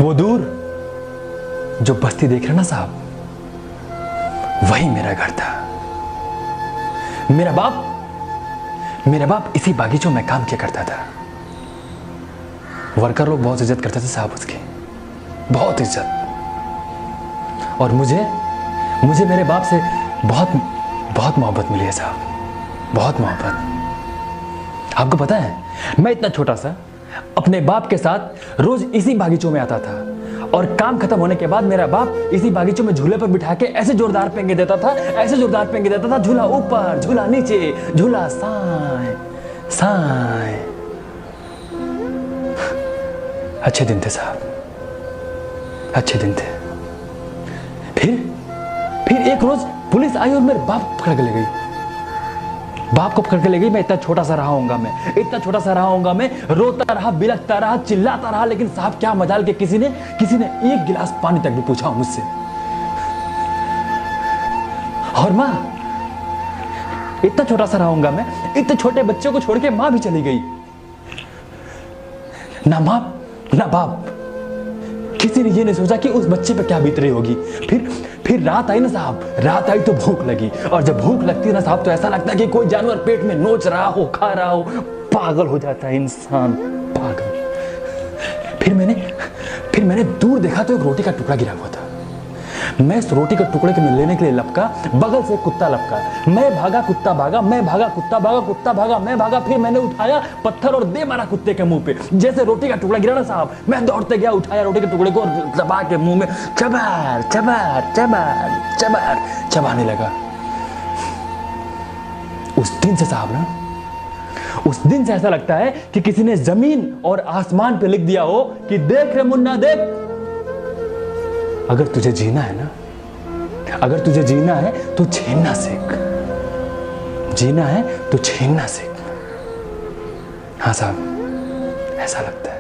वो दूर जो बस्ती देख रहे ना साहब, वही मेरा घर था। मेरा बाप इसी बागीचों में काम किया करता था। वर्कर लोग बहुत इज्जत करते थे साहब उसकी, बहुत इज्जत। और मुझे मेरे बाप से बहुत मोहब्बत मिली है साहब, बहुत मोहब्बत। आपको पता है, मैं इतना छोटा सा अपने बाप के साथ रोज इसी बागीचों में आता था, और काम खत्म होने के बाद मेरा बाप इसी बागीचों में झूले पर बिठा के ऐसे जोरदार पेंगे देता था, ऐसे जोरदार पेंगे देता था, झूला ऊपर झूला नीचे, झूला साए साए। अच्छे दिन थे साहब, अच्छे दिन थे। फिर एक रोज पुलिस आई और मेरे बाप पकड़ के ले गई। बाप को पकड़ के ले गई। मैं इतना छोटा सा रहा हूंगा, मैं रोता रहा, बिलखता रहा, चिल्लाता रहा, लेकिन साहब क्या मजाल के किसी ने एक गिलास पानी तक भी पूछा मुझसे। और मां, इतना छोटा सा रहा मैं, इतने छोटे बच्चे को छोड़ के मां भी चली गई। ना मां ना बाप, किसी ने ये नहीं सोचा कि उस बच्चे पे क्या बीत रही होगी। फिर रात आई ना साहब, रात आई तो भूख लगी, और जब भूख लगती है ना साहब तो ऐसा लगता है कि कोई जानवर पेट में नोच रहा हो, खा रहा हो। पागल हो जाता है इंसान, पागल। फिर मैंने दूर देखा तो एक रोटी का टुकड़ा गिरा हुआ था। मैं इस रोटी के टुकड़े के लेने के लिए लपका, बगल से कुत्ता लपका। मैं भागा, कुत्ता भागा, मैं भागा, कुत्ता भागा, कुत्ता भागा, मैं भागा। फिर मैंने उठाया पत्थर और दे मारा कुत्ते के मुंह पे। जैसे रोटी का टुकड़ा गिरा ना साहब, मैं दौड़ते गया, उठाया रोटी के टुकड़े को और दबा के मुंह में चबार चबार चबार चबार चबाने लगा। उस दिन से साहब ना, उस दिन से ऐसा लगता है कि किसी ने जमीन और आसमान पे लिख दिया हो कि देख रे मुन्ना देख, अगर तुझे जीना है ना, अगर तुझे जीना है तो छीनना सीख, जीना है तो छीनना सीख। हाँ साहब, ऐसा लगता है।